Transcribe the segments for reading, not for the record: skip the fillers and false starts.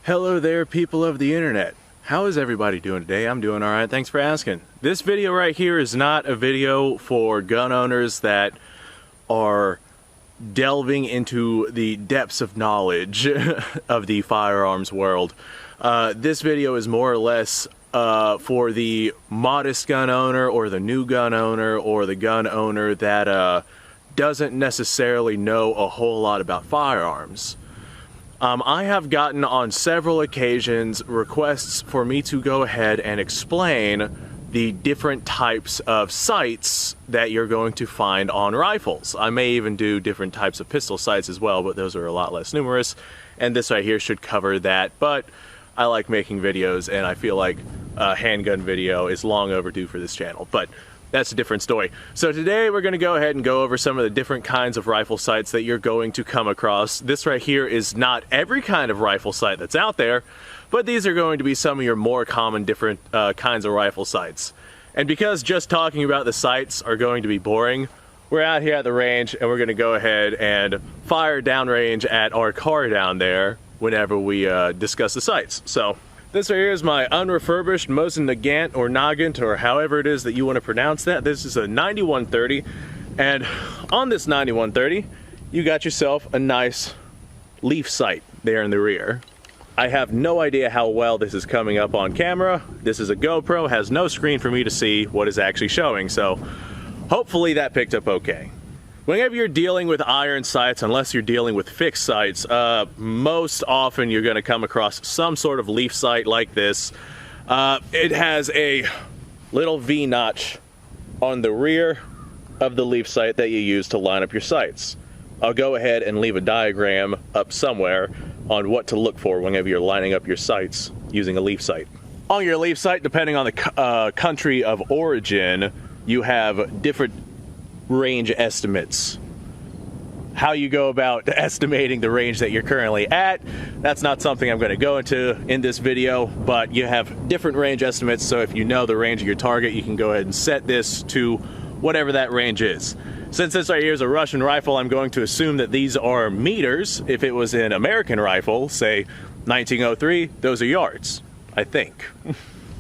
Hello there, people of the internet. How is everybody doing today? I'm doing alright, thanks for asking. This video right here is not a video for gun owners that are delving into the depths of knowledge of the firearms world. This video is more or less for the modest gun owner or the new gun owner or the gun owner that doesn't necessarily know a whole lot about firearms. I have gotten on several occasions requests for me to go ahead and explain the different types of sights that you're going to find on rifles. I may even do different types of pistol sights as well, but those are a lot less numerous, and this right here should cover that. But I like making videos, and I feel like a handgun video is long overdue for this channel, but that's a different story. So today we're going to go ahead and go over some of the different kinds of rifle sights that you're going to come across. This right here is not every kind of rifle sight that's out there, but these are going to be some of your more common different kinds of rifle sights. And because just talking about the sights are going to be boring, we're out here at the range and we're going to go ahead and fire downrange at our car down there whenever we discuss the sights. So this right here is my unrefurbished Mosin Nagant or Nagant or however it is that you want to pronounce that. This is a 9130, and on this 9130 you got yourself a nice leaf sight there in the rear. I have no idea how well this is coming up on camera. This is a GoPro, has no screen for me to see what is actually showing, so hopefully that picked up okay. Whenever you're dealing with iron sights, unless you're dealing with fixed sights, most often you're going to come across some sort of leaf sight like this. It has a little V-notch on the rear of the leaf sight that you use to line up your sights. I'll go ahead and leave a diagram up somewhere on what to look for whenever you're lining up your sights using a leaf sight. On your leaf sight, depending on the country of origin, you have different range estimates. How you go about estimating the range that you're currently at, that's not something I'm going to go into in this video, but you have different range estimates, so if you know the range of your target, you can go ahead and set this to whatever that range is. Since this right here is a Russian rifle, I'm going to assume that these are meters. If it was an American rifle, say 1903, those are yards, I think.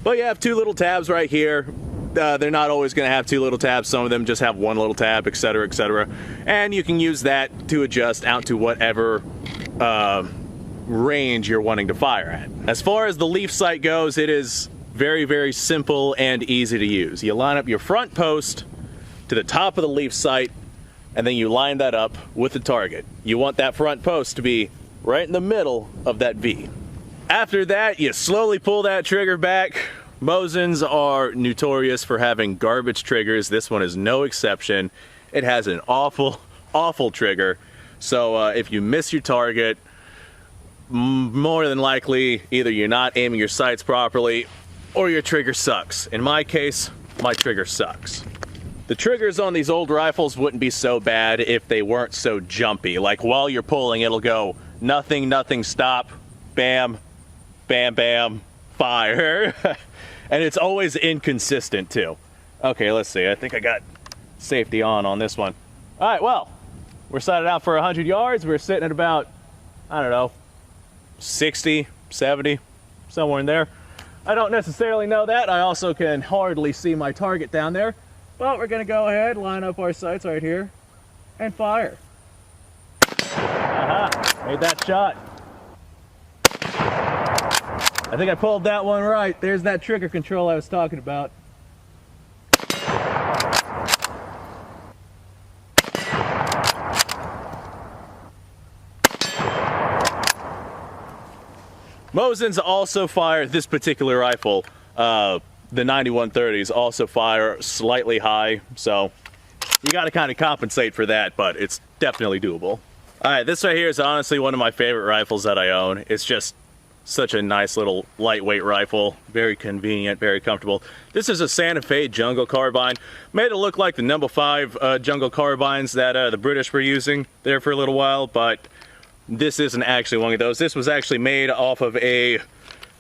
But you have two little tabs right here. They're not always going to have two little tabs. Some of them just have one little tab, etc., etc. And you can use that to adjust out to whatever range you're wanting to fire at. As far as the leaf sight goes, it is very, very simple and easy to use. You line up your front post to the top of the leaf sight, and then you line that up with the target. You want that front post to be right in the middle of that V. After that, you slowly pull that trigger back. Mosins are notorious for having garbage triggers. This one is no exception. It has an awful, awful trigger. So if you miss your target, more than likely, either you're not aiming your sights properly or your trigger sucks. In my case, my trigger sucks. The triggers on these old rifles wouldn't be so bad if they weren't so jumpy. Like while you're pulling, it'll go nothing, nothing, stop, bam, bam, bam, fire. And it's always inconsistent too. Okay, let's see. I think I got safety on this one. All right, well, we're sighted out for 100 yards. We're sitting at about, I don't know, 60, 70, somewhere in there. I don't necessarily know that. I also can hardly see my target down there. But we're gonna go ahead, line up our sights right here, and fire. Aha, made that shot. I think I pulled that one right. There's that trigger control I was talking about. Mosins also fire this particular rifle. The 9130s also fire slightly high, so you got to kind of compensate for that, but it's definitely doable. All right, this right here is honestly one of my favorite rifles that I own. It's just such a nice little lightweight rifle, very convenient, very comfortable. This is a Santa Fe jungle carbine. Made it look like the number 5 jungle carbines that the British were using there for a little while, but this isn't actually one of those. This was actually made off of a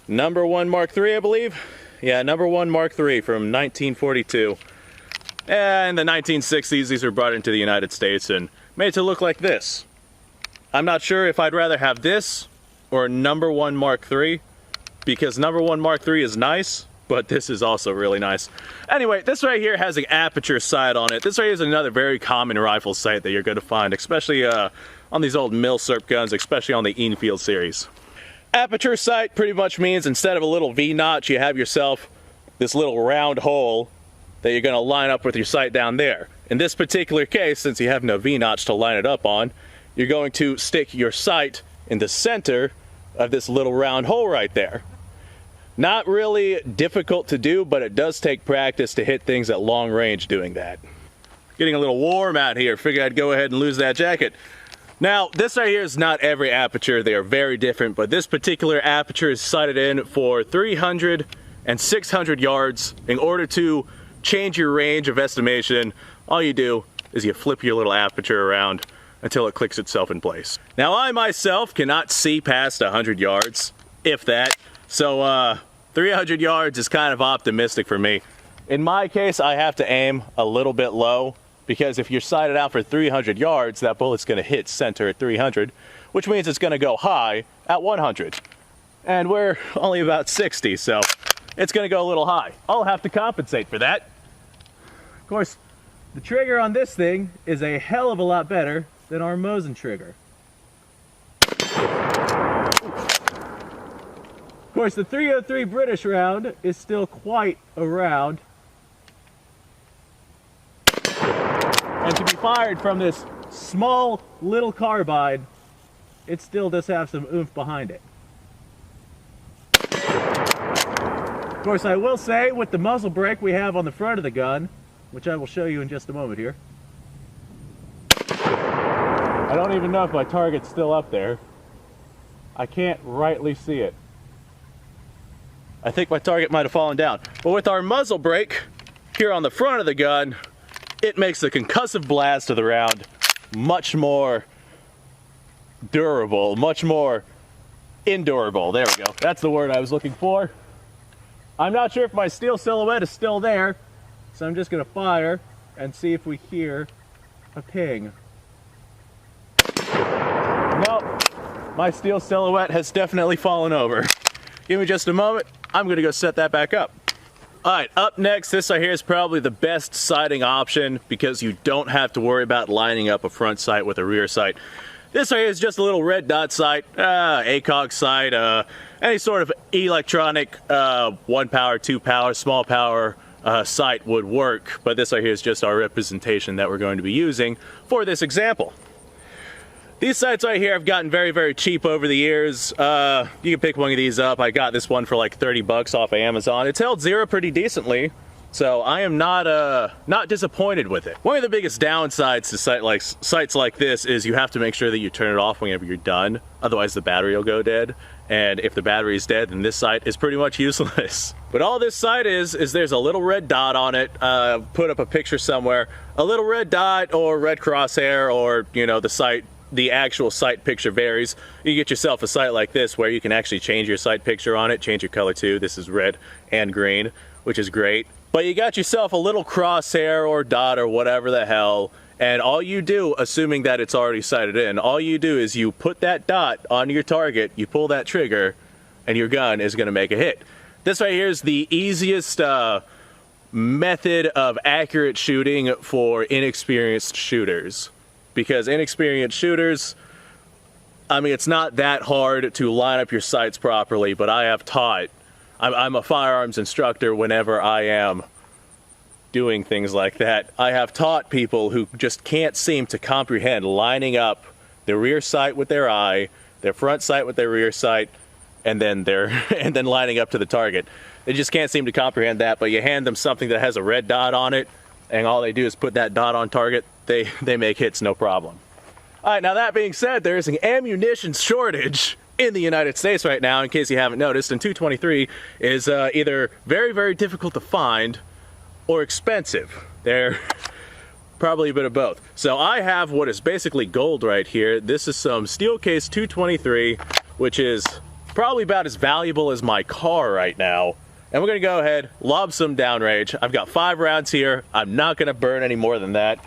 number 1 Mark III, I believe. Yeah, number 1 Mark III from 1942. And in the 1960s, these were brought into the United States and made to look like this. I'm not sure if I'd rather have this or a number 1 Mark III, because number 1 Mark III is nice, but this is also really nice. Anyway, this right here has an aperture sight on it. This right here is another very common rifle sight that you're going to find, especially on these old Milsurp guns, especially on the Enfield series. Aperture sight pretty much means instead of a little V-notch, you have yourself this little round hole that you're going to line up with your sight down there. In this particular case, since you have no V-notch to line it up on, you're going to stick your sight in the center of this little round hole right there. Not really difficult to do, but it does take practice to hit things at long range doing that. Getting a little warm out here, figured I'd go ahead and lose that jacket. Now, this right here is not every aperture, they are very different, but this particular aperture is sighted in for 300 and 600 yards. In order to change your range of estimation, all you do is you flip your little aperture around until it clicks itself in place. Now, I myself cannot see past 100 yards, if that, so 300 yards is kind of optimistic for me. In my case, I have to aim a little bit low, because if you're sighted out for 300 yards, that bullet's going to hit center at 300, which means it's going to go high at 100. And we're only about 60, so it's going to go a little high. I'll have to compensate for that. Of course, the trigger on this thing is a hell of a lot better than our Mosin trigger. Of course, the 303 British round is still quite a round. And to be fired from this small little carbine, it still does have some oomph behind it. Of course, I will say, with the muzzle brake we have on the front of the gun, which I will show you in just a moment here. I don't even know if my target's still up there. I can't rightly see it. I think my target might have fallen down. But with our muzzle brake here on the front of the gun, it makes the concussive blast of the round much more durable, much more endurable. There we go. That's the word I was looking for. I'm not sure if my steel silhouette is still there, so I'm just going to fire and see if we hear a ping. Nope. My steel silhouette has definitely fallen over. Give me just a moment. I'm going to go set that back up. Alright, up next, this right here is probably the best sighting option because you don't have to worry about lining up a front sight with a rear sight. This right here is just a little red dot sight, ACOG sight, any sort of electronic 1 power, 2 power, small power sight would work, but this right here is just our representation that we're going to be using for this example. These sights right here have gotten very, very cheap over the years. You can pick one of these up. I got this one for like 30 bucks off of Amazon. It's held zero pretty decently, so I am not disappointed with it. One of the biggest downsides to sights like this is you have to make sure that you turn it off whenever you're done. Otherwise the battery will go dead. And if the battery is dead, then this sight is pretty much useless. But all this sight is there's a little red dot on it. Put up a picture somewhere. A little red dot or red crosshair, or you know, the actual sight picture varies. You get yourself a sight like this where you can actually change your sight picture on it, change your color too. This is red and green, which is great. But you got yourself a little crosshair or dot or whatever the hell, and all you do, assuming that it's already sighted in, all you do is you put that dot on your target, you pull that trigger, and your gun is going to make a hit. This right here is the easiest method of accurate shooting for inexperienced shooters. Because inexperienced shooters, I mean, it's not that hard to line up your sights properly, but I have taught, I'm a firearms instructor whenever I am doing things like that. I have taught people who just can't seem to comprehend lining up their rear sight with their eye, their front sight with their rear sight, and then lining up to the target. They just can't seem to comprehend that, but you hand them something that has a red dot on it, and all they do is put that dot on target. They make hits no problem. Alright, now that being said, there is an ammunition shortage in the United States right now, in case you haven't noticed, and 223 is either very, very difficult to find or expensive. They're probably a bit of both. So I have what is basically gold right here. This is some Steelcase 223, which is probably about as valuable as my car right now. And we're going to go ahead, lob some downrange. I've got 5 rounds here. I'm not going to burn any more than that.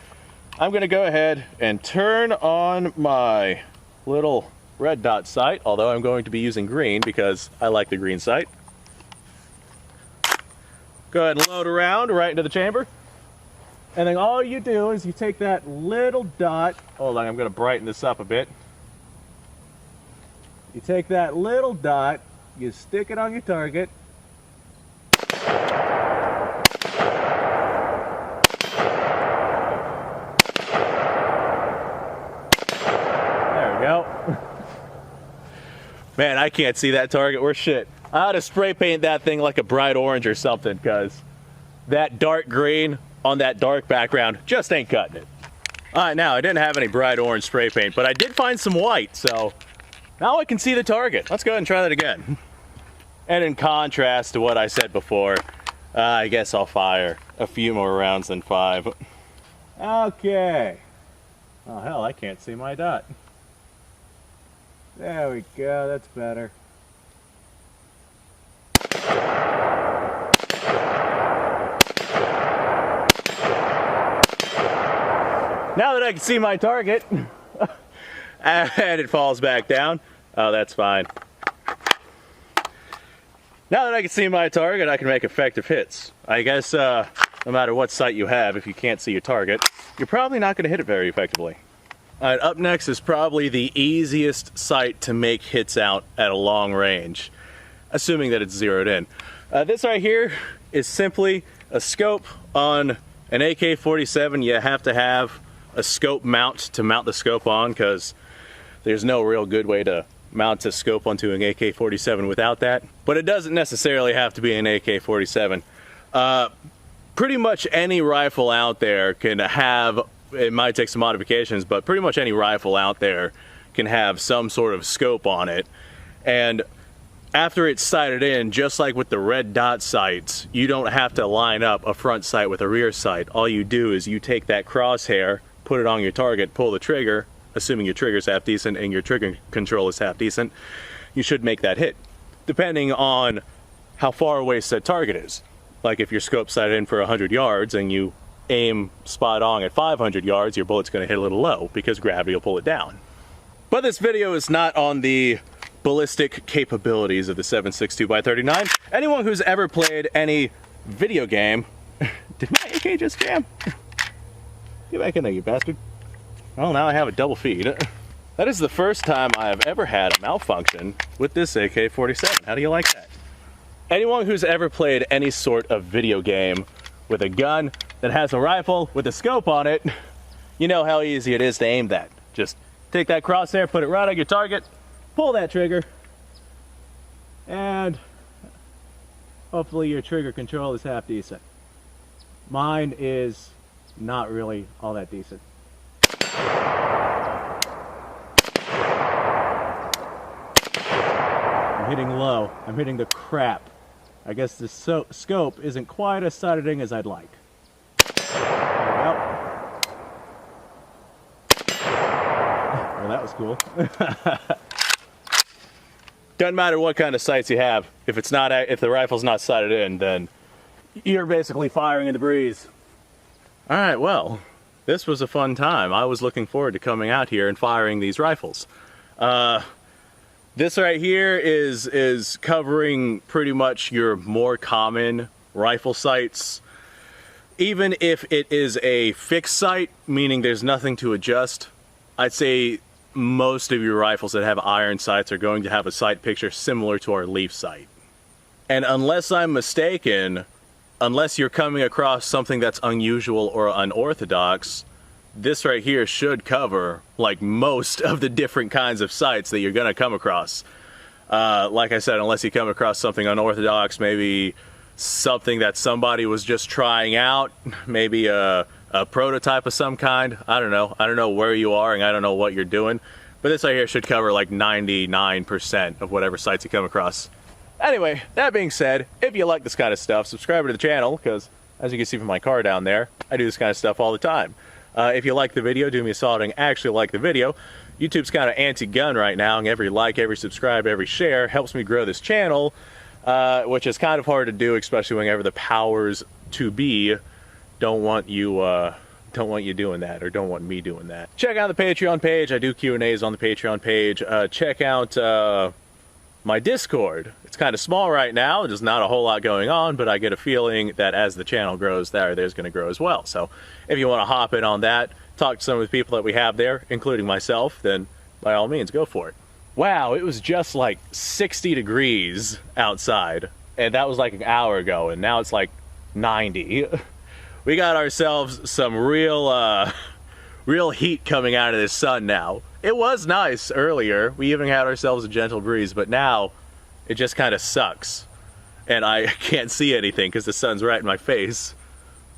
I'm going to go ahead and turn on my little red dot sight, although I'm going to be using green because I like the green sight. Go ahead and load around right into the chamber. And then all you do is you take that little dot, hold on, I'm going to brighten this up a bit. You take that little dot, you stick it on your target. There we go. Man, I can't see that target. We're shit. I ought to spray paint that thing like a bright orange or something, because that dark green on that dark background just ain't cutting it. Alright, now I didn't have any bright orange spray paint, but I did find some white, so now I can see the target. Let's go ahead and try that again. And in contrast to what I said before, I guess I'll fire a few more rounds than 5. Okay. Oh hell, I can't see my dot. There we go, that's better. Now that I can see my target, and it falls back down, oh, that's fine. Now that I can see my target, I can make effective hits. I guess no matter what sight you have, if you can't see your target, you're probably not going to hit it very effectively. Alright, up next is probably the easiest sight to make hits out at a long range, assuming that it's zeroed in. This right here is simply a scope on an AK-47. You have to have a scope mount to mount the scope on, because there's no real good way to mount a scope onto an AK-47 without that. But it doesn't necessarily have to be an AK-47. Pretty much any rifle out there can have, it might take some modifications, but pretty much any rifle out there can have some sort of scope on it. And after it's sighted in, just like with the red dot sights, you don't have to line up a front sight with a rear sight. All you do is you take that crosshair, put it on your target, pull the trigger, assuming your trigger's half decent and your trigger control is half decent, you should make that hit, depending on how far away said target is. Like if your scope's sighted in for 100 yards and you aim spot on at 500 yards, your bullet's going to hit a little low because gravity will pull it down. But this video is not on the ballistic capabilities of the 7.62x39. Anyone who's ever played any video game... Did my AK just jam? Get back in there, you bastard. Well, now I have a double feed. That is the first time I have ever had a malfunction with this AK-47. How do you like that? Anyone who's ever played any sort of video game with a gun that has a rifle with a scope on it, you know how easy it is to aim that. Just take that crosshair, put it right on your target, pull that trigger, and hopefully your trigger control is half decent. Mine is not really all that decent. I'm hitting low. I'm hitting the crap. I guess the scope isn't quite as sighted as I'd like. There we go. Well, that was cool. Doesn't matter what kind of sights you have. If the rifle's not sighted in, then you're basically firing in the breeze. All right, well, this was a fun time. I was looking forward to coming out here and firing these rifles. This right here is covering pretty much your more common rifle sights. Even if it is a fixed sight, meaning there's nothing to adjust, I'd say most of your rifles that have iron sights are going to have a sight picture similar to our leaf sight. And unless I'm mistaken, unless you're coming across something that's unusual or unorthodox, this right here should cover like most of the different kinds of sights that you're gonna come across. Like I said, unless you come across something unorthodox, maybe something that somebody was just trying out, maybe a prototype of some kind. I don't know where you are and I don't know what you're doing, but this right here should cover like 99% of whatever sights you come across. Anyway, that being said, if you like this kind of stuff, subscribe to the channel, because as you can see from my car down there, I do this kind of stuff all the time. If you like the video, do me a solid and actually like the video. YouTube's kind of anti-gun right now, and every like, every subscribe, every share helps me grow this channel, which is kind of hard to do, especially whenever the powers to be don't want you don't want you doing that, or don't want me doing that. Check out the Patreon page. I do Q&As on the Patreon page. Check out my Discord. It's kind of small right now. There's not a whole lot going on, but I get a feeling that as the channel grows, there's going to grow as well. So if you want to hop in on that, talk to some of the people that we have there, including myself, then by all means, go for it. Wow, it was just like 60 degrees outside, and that was like an hour ago, and now it's like 90. We got ourselves some real heat coming out of this sun now. It was nice earlier. We even had ourselves a gentle breeze, but now it just kind of sucks. And I can't see anything because the sun's right in my face.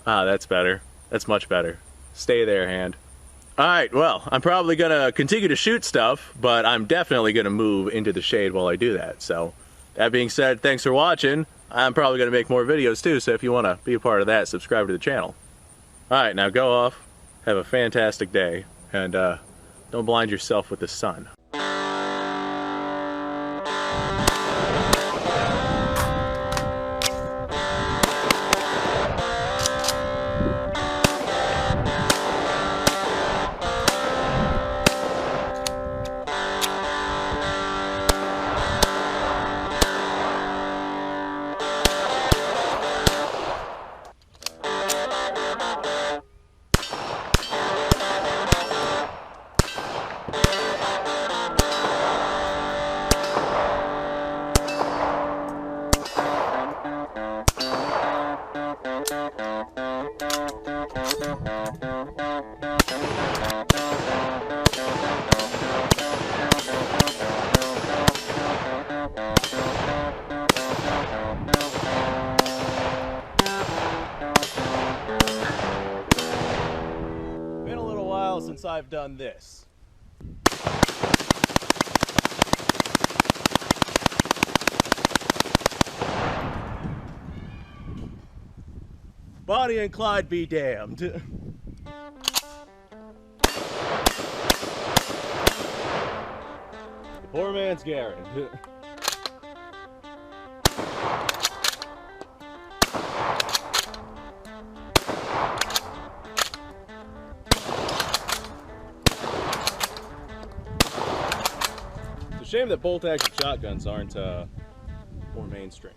Ah, that's better. That's much better. Stay there, hand. Alright, well, I'm probably going to continue to shoot stuff, but I'm definitely going to move into the shade while I do that. So, that being said, thanks for watching. I'm probably going to make more videos too, so if you want to be a part of that, subscribe to the channel. Alright, now go off, have a fantastic day, and don't blind yourself with the sun. Since I've done this. Bonnie and Clyde be damned. The poor man's Garrett. Shame that bolt action shotguns aren't more mainstream.